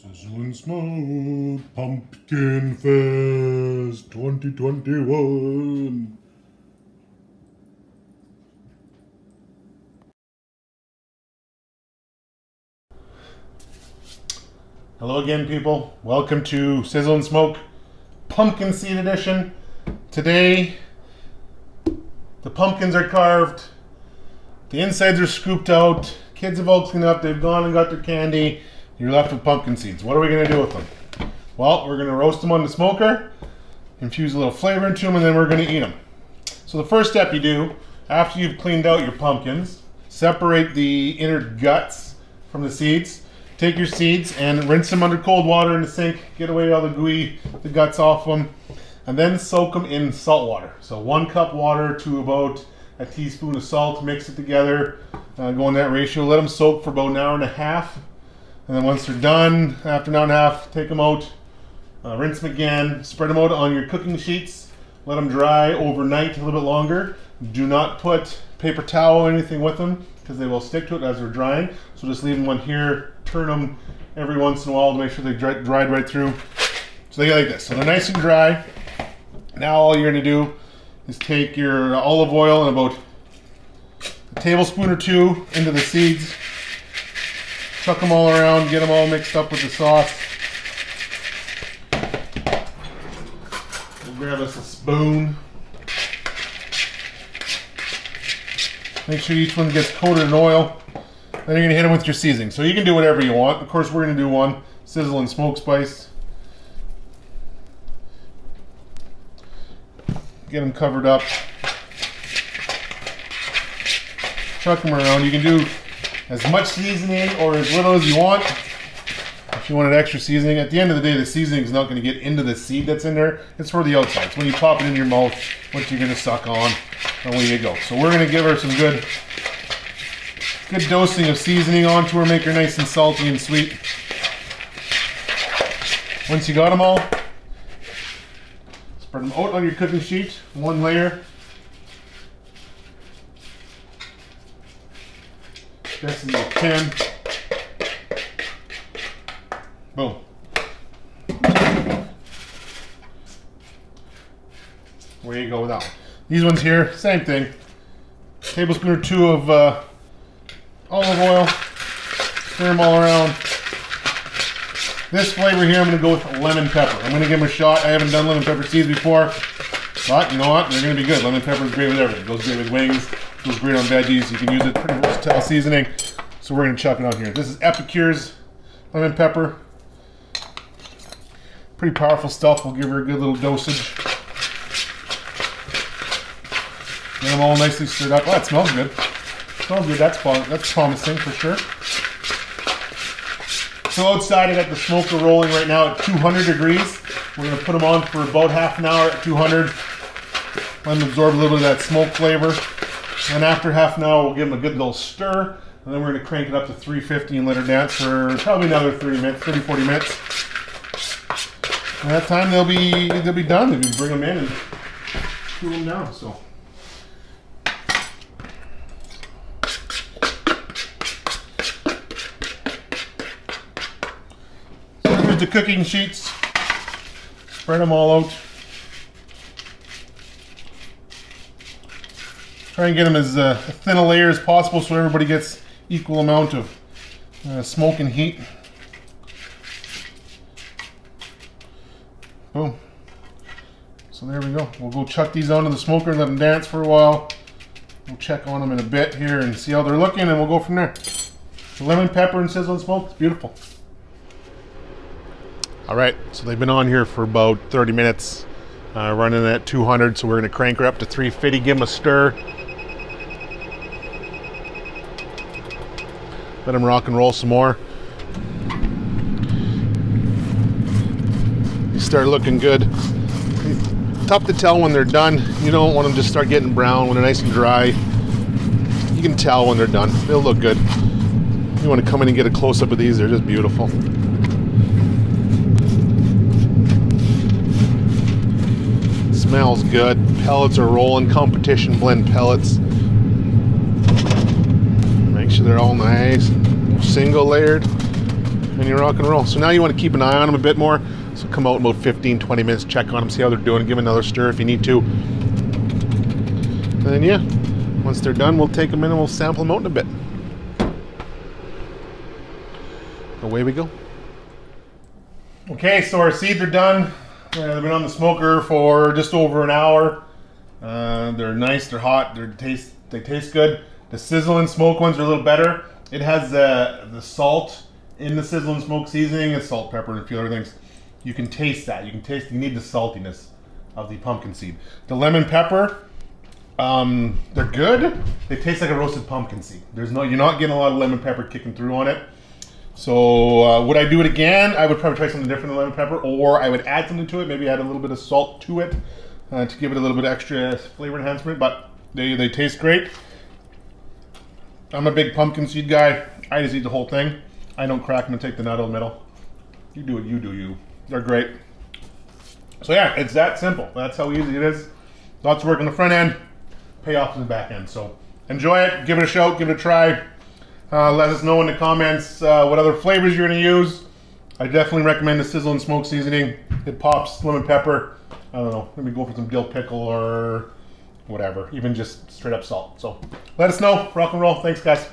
Sizzle and Smoke Pumpkin Fest 2021. Hello again, people. Welcome to Sizzle and Smoke Pumpkin Seed Edition. Today, the pumpkins are carved, the insides are scooped out, kids have all cleaned up, they've gone and got their candy. You're left with pumpkin seeds. What are we going to do with them? Well, we're going to roast them on the smoker, infuse a little flavor into them, and then we're going to eat them. So the first step you do, after you've cleaned out your pumpkins, separate the inner guts from the seeds. Take your seeds and rinse them under cold water in the sink, get away all the guts off them, and then soak them in salt water. So 1 cup water to about a teaspoon of salt, mix it together, go in that ratio, let them soak for about an hour and a half. And then once they're done, after an hour and a half, take them out, rinse them again, spread them out on your cooking sheets, let them dry overnight a little bit longer. Do not put paper towel or anything with them because they will stick to it as they're drying. So just leave them on here, turn them every once in a while to make sure they dried right through. So they get like this. So they're nice and dry. Now all you're going to do is take your olive oil and about a tablespoon or two into the seeds. Chuck them all around, get them all mixed up with the sauce. We'll grab us a spoon. Make sure each one gets coated in oil. Then you're going to hit them with your seasoning. So you can do whatever you want. Of course, we're going to do one. Sizzle and smoke spice. Get them covered up. Chuck them around. You can do as much seasoning or as little as you want. If you wanted extra seasoning, at the end of the day, the seasoning is not going to get into the seed that's in there. It's for the outside. It's when you pop it in your mouth, what you're going to suck on, and away you go. So we're going to give her some good dosing of seasoning onto her, make her nice and salty and sweet. Once you got them all, spread them out on your cooking sheet, one layer. Best as you can. Boom. Where you go with that one. These ones here, same thing. Tablespoon or two of olive oil. Stir them all around. This flavor here, I'm going to go with lemon pepper. I'm going to give them a shot. I haven't done lemon pepper seeds before, but you know what? They're going to be good. Lemon pepper is great with everything. It goes great with wings. It goes great on veggies. You can use it pretty versatile seasoning. So we're going to chuck it on here. This is Epicure's lemon pepper. Pretty powerful stuff. We'll give her a good little dosage. Get them all nicely stirred up. Oh, that smells good. Smells good. That's promising for sure. So outside I got the smoker rolling right now at 200 degrees. We're going to put them on for about half an hour at 200. Let them absorb a little bit of that smoke flavor. And after half an hour, we'll give them a good little stir. And then we're going to crank it up to 350 and let her dance for probably another 30 minutes, 30-40 minutes. And that time they'll be done. You can bring them in and cool them down. So here's the cooking sheets. Spread them all out. Try and get them as thin a layer as possible so everybody gets equal amount of smoke and heat. Boom. So there we go. We'll go chuck these onto the smoker and let them dance for a while. We'll check on them in a bit here and see how they're looking, and we'll go from there. The lemon pepper and sizzle and smoke, it's beautiful. All right, so they've been on here for about 30 minutes, running at 200, so we're going to crank her up to 350, give them a stir. Let them rock and roll some more. They start looking good. Tough to tell when they're done. You don't want them to start getting brown when they're nice and dry. You can tell when they're done. They'll look good. You want to come in and get a close-up of these. They're just beautiful. Smells good. Pellets are rolling. Competition blend pellets. Make sure they're all nice, single layered. and you rock and roll. So now you want to keep an eye on them a bit more. So come out in about 15, 20 minutes, check on them, see how they're doing, give them another stir if you need to. And then yeah, once they're done, we'll take them in and we'll sample them out in a bit. Away we go. Okay, so our seeds are done. They've been on the smoker for just over an hour. They're nice, they're hot, they taste good. The Sizzle and Smoke ones are a little better. It has the salt in the Sizzle and Smoke seasoning, and salt, pepper, and a few other things. You can taste that. You need the saltiness of the pumpkin seed. The lemon pepper, they're good. They taste like a roasted pumpkin seed. You're not getting a lot of lemon pepper kicking through on it. So would I do it again? I would probably try something different than lemon pepper, or I would add something to it. Maybe add a little bit of salt to it to give it a little bit extra flavor enhancement. But they taste great. I'm a big pumpkin seed guy. I just eat the whole thing. I don't crack them and take the nut out of the middle. You do it, you do you. They're great. So yeah, it's that simple. That's how easy it is. Lots of work on the front end, payoff in the back end. So enjoy it, give it a shout, give it a try. Let us know in the comments what other flavors you're going to use. I definitely recommend the Sizzle and Smoke seasoning. It pops lemon pepper. I don't know, maybe go for some dill pickle or whatever, even just straight up salt. So let us know. Rock and roll. Thanks, guys.